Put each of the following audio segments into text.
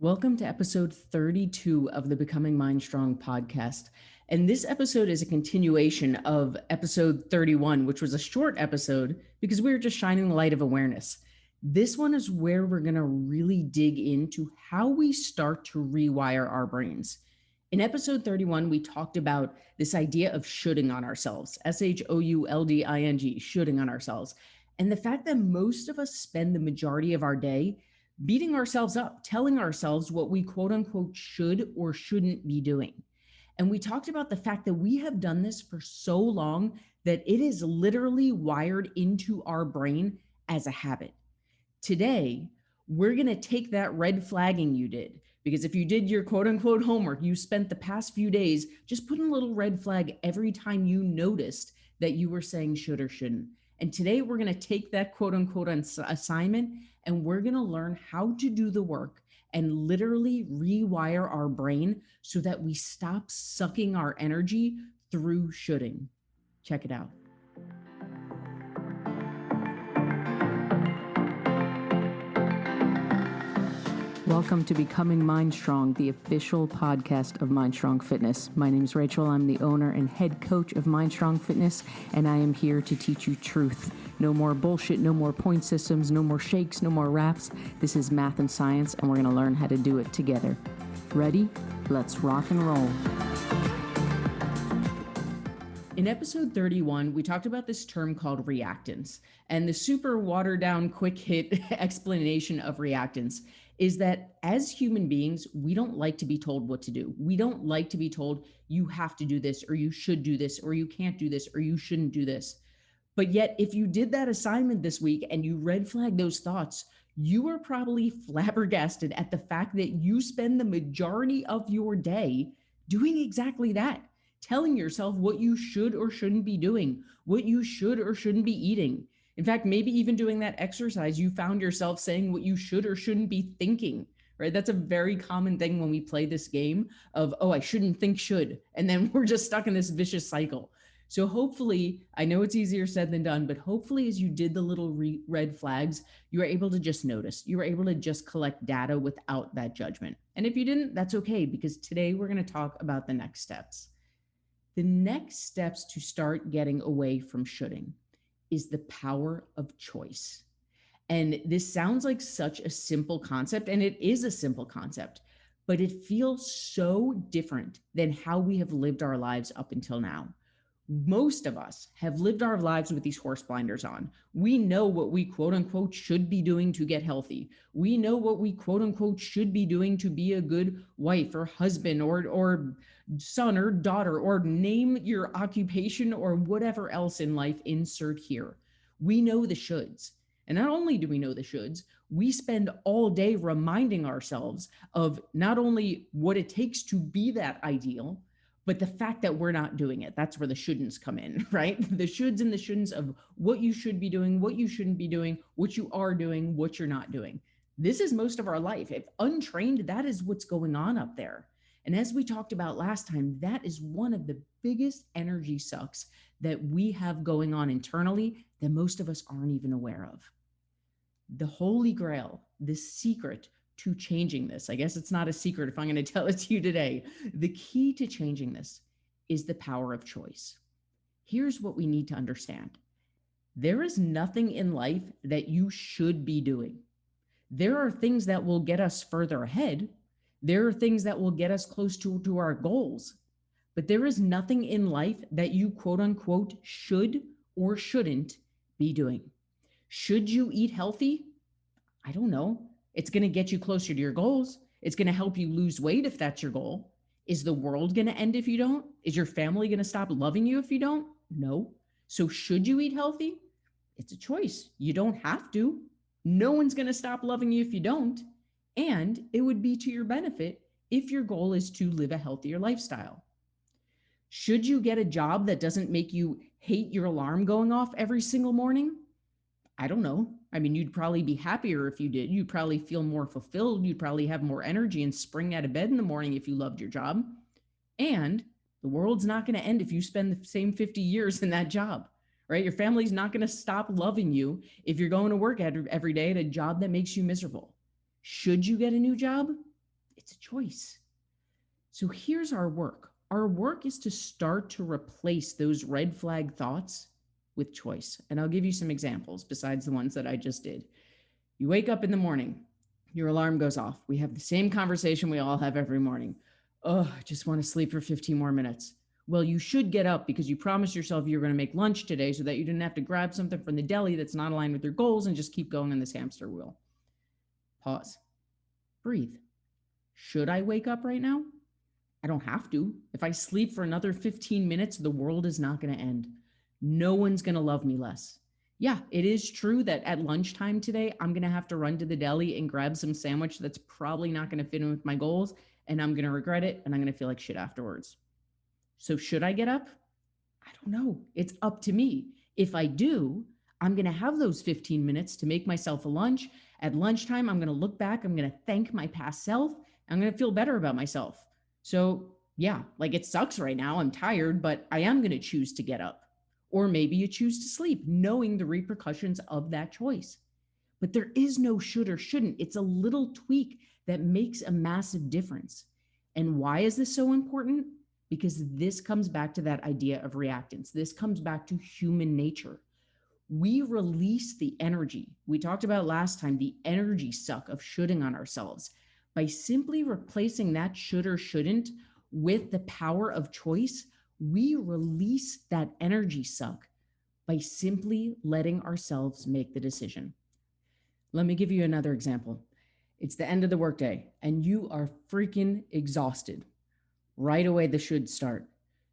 Welcome to episode 32 of the Becoming MindStrong podcast. And this episode is a continuation of episode 31, which was a short episode because we were just shining the light of awareness. This one is where we're going to really dig into how we start to rewire our brains. In episode 31, we talked about this idea of shoulding on ourselves, shoulding, shoulding on ourselves. And the fact that most of us spend the majority of our day beating ourselves up, telling ourselves what we quote unquote should or shouldn't be doing. And we talked about the fact that we have done this for so long that it is literally wired into our brain as a habit. Today, we're going to take that red flagging you did, because if you did your quote unquote homework, you spent the past few days just putting a little red flag every time you noticed that you were saying should or shouldn't. And today we're going to take that quote unquote assignment and we're going to learn how to do the work and literally rewire our brain so that we stop sucking our energy through shoulding. Check it out. Welcome to Becoming MindStrong, the official podcast of MindStrong Fitness. My name is Rachel. I'm the owner and head coach of MindStrong Fitness, and I am here to teach you truth. No more bullshit, no more point systems, no more shakes, no more raps. This is math and science, and we're going to learn how to do it together. Ready? Let's rock and roll. In episode 31, we talked about this term called reactance, and the super watered down, quick hit explanation of reactance is that as human beings, we don't like to be told what to do. We don't like to be told you have to do this, or you should do this, or you can't do this, or you shouldn't do this. But yet, if you did that assignment this week and you red flagged those thoughts, you are probably flabbergasted at the fact that you spend the majority of your day doing exactly that, telling yourself what you should or shouldn't be doing, what you should or shouldn't be eating. In fact, maybe even doing that exercise, you found yourself saying what you should or shouldn't be thinking, right? That's a very common thing when we play this game of, oh, I shouldn't think should. And then we're just stuck in this vicious cycle. So hopefully, I know it's easier said than done, but hopefully as you did the little red flags, you were able to just notice. You were able to just collect data without that judgment. And if you didn't, that's okay, because today we're going to talk about the next steps. The next steps to start getting away from shoulding is the power of choice. And this sounds like such a simple concept, and it is a simple concept, but it feels so different than how we have lived our lives up until now. Most of us have lived our lives with these horse blinders on. We know what we quote unquote should be doing to get healthy. We know what we quote unquote should be doing to be a good wife or husband or son or daughter, or name your occupation or whatever else in life, insert here. We know the shoulds. And not only do we know the shoulds, we spend all day reminding ourselves of not only what it takes to be that ideal, but the fact that we're not doing it. That's where the shouldn'ts come in, right? The shoulds and the shouldn'ts of what you should be doing, what you shouldn't be doing, what you are doing, what you're not doing. This is most of our life. If untrained, that is what's going on up there. And as we talked about last time, that is one of the biggest energy sucks that we have going on internally that most of us aren't even aware of. The holy grail, the secret to changing this, I guess it's not a secret if I'm going to tell it to you today. The key to changing this is the power of choice. Here's what we need to understand. There is nothing in life that you should be doing. There are things that will get us further ahead. There are things that will get us close to our goals. But there is nothing in life that you quote unquote should or shouldn't be doing. Should you eat healthy? I don't know. It's going to get you closer to your goals. It's going to help you lose weight if that's your goal. Is the world going to end if you don't? Is your family going to stop loving you if you don't? No. So should you eat healthy? It's a choice. You don't have to. No one's going to stop loving you if you don't. And it would be to your benefit if your goal is to live a healthier lifestyle. Should you get a job that doesn't make you hate your alarm going off every single morning? I don't know. I mean, you'd probably be happier if you did. You'd probably feel more fulfilled. You'd probably have more energy and spring out of bed in the morning if you loved your job. And the world's not going to end if you spend the same 50 years in that job, right? Your family's not going to stop loving you if you're going to work every day at a job that makes you miserable. Should you get a new job? It's a choice. So here's our work. Our work is to start to replace those red flag thoughts with choice. And I'll give you some examples besides the ones that I just did. You wake up in the morning, your alarm goes off. We have the same conversation we all have every morning. Oh, I just want to sleep for 15 more minutes. Well, you should get up because you promised yourself you were going to make lunch today so that you didn't have to grab something from the deli that's not aligned with your goals and just keep going on this hamster wheel. Pause. Breathe. Should I wake up right now? I don't have to. If I sleep for another 15 minutes, the world is not going to end. No one's going to love me less. Yeah, it is true that at lunchtime today, I'm going to have to run to the deli and grab some sandwich that's probably not going to fit in with my goals, and I'm going to regret it, and I'm going to feel like shit afterwards. So should I get up? I don't know. It's up to me. If I do, I'm going to have those 15 minutes to make myself a lunch. At lunchtime, I'm going to look back. I'm going to thank my past self. I'm going to feel better about myself. So yeah, like it sucks right now. I'm tired, but I am going to choose to get up. Or maybe you choose to sleep, knowing the repercussions of that choice. But there is no should or shouldn't. It's a little tweak that makes a massive difference. And why is this so important? Because this comes back to that idea of reactance. This comes back to human nature. We release the energy. We talked about last time, the energy suck of shoulding on ourselves. By simply replacing that should or shouldn't with the power of choice, we release that energy suck by simply letting ourselves make the decision. Let me give you another example. It's the end of the workday and you are freaking exhausted. Right away, the should start.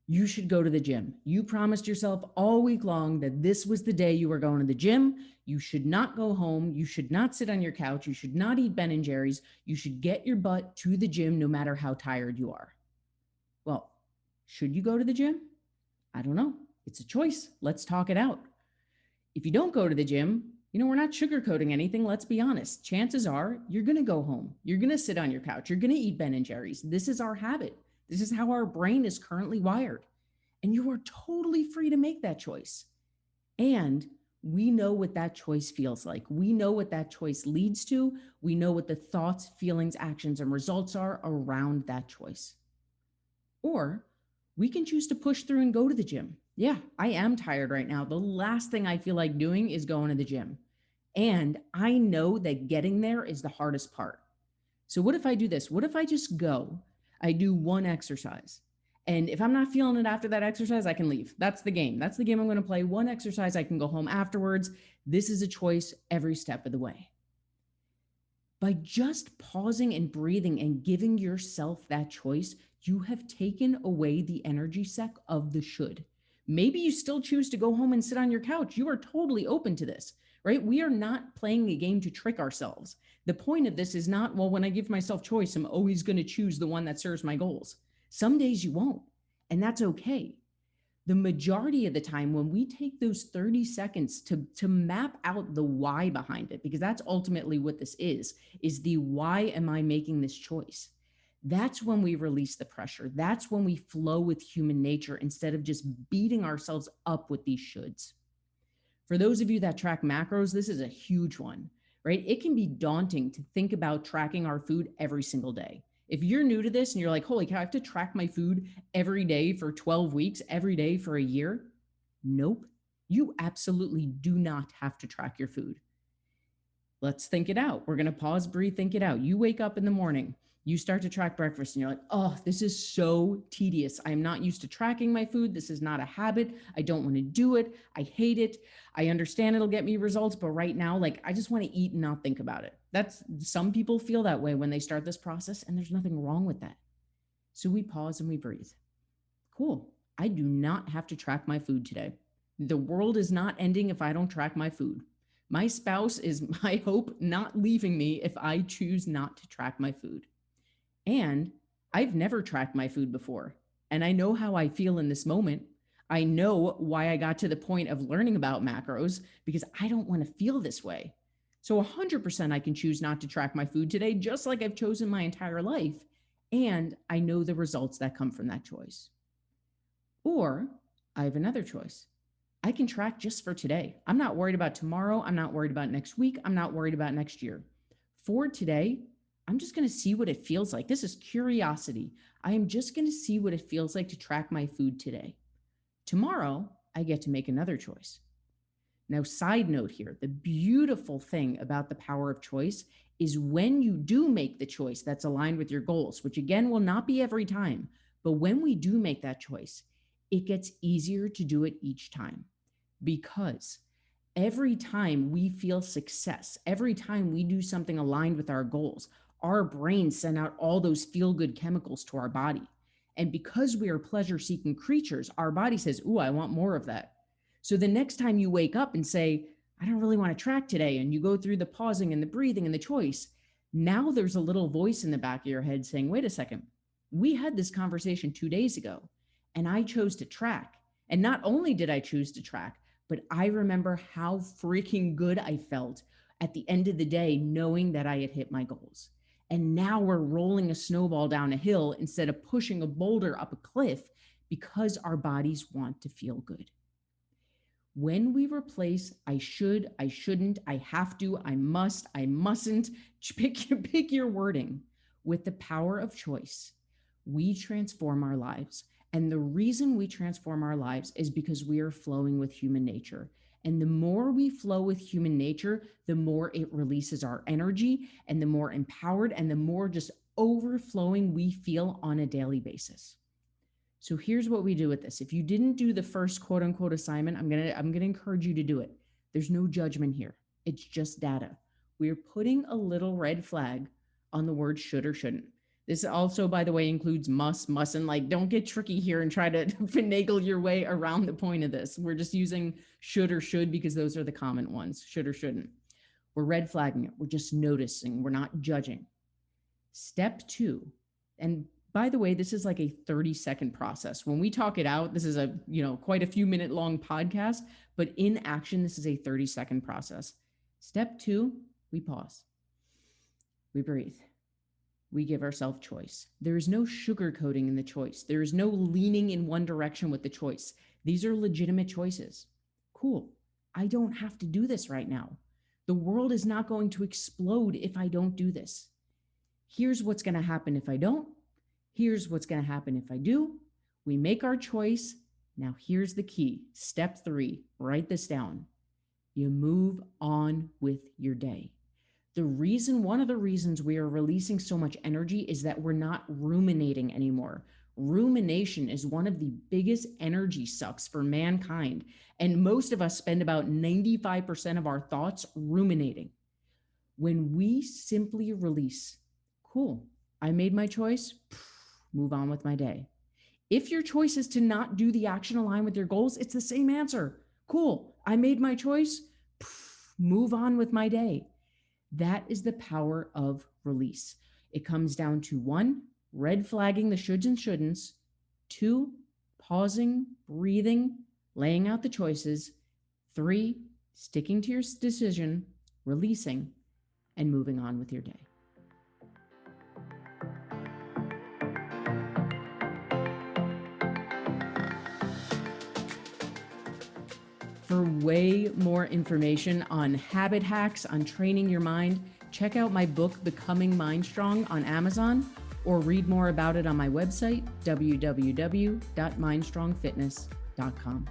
You should go to the gym. You promised yourself all week long that this was the day you were going to the gym. You should not go home. You should not sit on your couch. You should not eat Ben and Jerry's. You should get your butt to the gym no matter how tired you are. Well, should you go to the gym? I don't know. It's a choice. Let's talk it out. If you don't go to the gym, we're not sugarcoating anything. Let's be honest. Chances are you're going to go home. You're going to sit on your couch. You're going to eat Ben and Jerry's. This is our habit. This is how our brain is currently wired. And you are totally free to make that choice. And we know what that choice feels like. We know what that choice leads to. We know what the thoughts, feelings, actions, and results are around that choice. Or we can choose to push through and go to the gym. Yeah, I am tired right now. The last thing I feel like doing is going to the gym. And I know that getting there is the hardest part. So what if I do this? What if I just go? I do one exercise. And if I'm not feeling it after that exercise, I can leave. That's the game. That's the game I'm going to play. One exercise, I can go home afterwards. This is a choice every step of the way. By just pausing and breathing and giving yourself that choice, you have taken away the energy suck of the should. Maybe you still choose to go home and sit on your couch. You are totally open to this, right? We are not playing a game to trick ourselves. The point of this is not, well, when I give myself choice, I'm always going to choose the one that serves my goals. Some days you won't, and that's okay. The majority of the time, when we take those 30 seconds to map out the why behind it, because that's ultimately what this is the why am I making this choice? That's when we release the pressure. That's when we flow with human nature instead of just beating ourselves up with these shoulds. For those of you that track macros, this is a huge one, right? It can be daunting to think about tracking our food every single day. If you're new to this and you're like, holy cow, I have to track my food every day for 12 weeks, every day for a year. Nope. You absolutely do not have to track your food. Let's think it out. We're going to pause, breathe, think it out. You wake up in the morning, you start to track breakfast and you're like, oh, this is so tedious. I'm not used to tracking my food. This is not a habit. I don't want to do it. I hate it. I understand it'll get me results, but right now, I just want to eat and not think about it. Some people feel that way when they start this process, and there's nothing wrong with that. So we pause and we breathe. Cool. I do not have to track my food today. The world is not ending if I don't track my food. My spouse is, I hope, not leaving me if I choose not to track my food. And I've never tracked my food before. And I know how I feel in this moment. I know why I got to the point of learning about macros, because I don't want to feel this way. So 100% I can choose not to track my food today, just like I've chosen my entire life. And I know the results that come from that choice. Or I have another choice. I can track just for today. I'm not worried about tomorrow. I'm not worried about next week. I'm not worried about next year. For today, I'm just going to see what it feels like. This is curiosity. I am just going to see what it feels like to track my food today. Tomorrow, I get to make another choice. Now, side note here, the beautiful thing about the power of choice is when you do make the choice that's aligned with your goals, which again will not be every time, but when we do make that choice, it gets easier to do it each time, because every time we feel success, every time we do something aligned with our goals, our brains send out all those feel-good chemicals to our body. And because we are pleasure-seeking creatures, our body says, ooh, I want more of that. So the next time you wake up and say, I don't really want to track today, and you go through the pausing and the breathing and the choice, now there's a little voice in the back of your head saying, wait a second, we had this conversation 2 days ago, and I chose to track. And not only did I choose to track, but I remember how freaking good I felt at the end of the day, knowing that I had hit my goals. And now we're rolling a snowball down a hill instead of pushing a boulder up a cliff, because our bodies want to feel good. When we replace I should, I shouldn't, I have to, I must, I mustn't, pick your wording with the power of choice, we transform our lives. And the reason we transform our lives is because we are flowing with human nature. And the more we flow with human nature, the more it releases our energy, and the more empowered and the more just overflowing we feel on a daily basis. So here's what we do with this. If you didn't do the first quote unquote assignment, I'm going to encourage you to do it. There's no judgment here. It's just data. We're putting a little red flag on the word should or shouldn't. This also, by the way, includes must, mustn't. Like, don't get tricky here and try to finagle your way around the point of this. We're just using should or should because those are the common ones, should or shouldn't. We're red flagging it. We're just noticing. We're not judging. Step 2, and by the way, this is like a 30-second process. When we talk it out, this is a, quite a few minute long podcast, but in action, this is a 30-second process. Step 2, we pause. We breathe. We give ourselves choice. There is no sugarcoating in the choice. There is no leaning in one direction with the choice. These are legitimate choices. Cool. I don't have to do this right now. The world is not going to explode if I don't do this. Here's what's going to happen if I don't. Here's what's going to happen if I do. We make our choice. Now here's the key. Step 3, write this down. You move on with your day. One of the reasons we are releasing so much energy is that we're not ruminating anymore. Rumination is one of the biggest energy sucks for mankind. And most of us spend about 95% of our thoughts ruminating. When we simply release, cool, I made my choice, move on with my day. If your choice is to not do the action aligned with your goals, it's the same answer. Cool, I made my choice, move on with my day. That is the power of release. It comes down to 1, red flagging the shoulds and shouldn'ts. 2, pausing, breathing, laying out the choices. 3, sticking to your decision, releasing, and moving on with your day. For way more information on habit hacks, on training your mind, check out my book, Becoming MindStrong, on Amazon, or read more about it on my website, www.mindstrongfitness.com.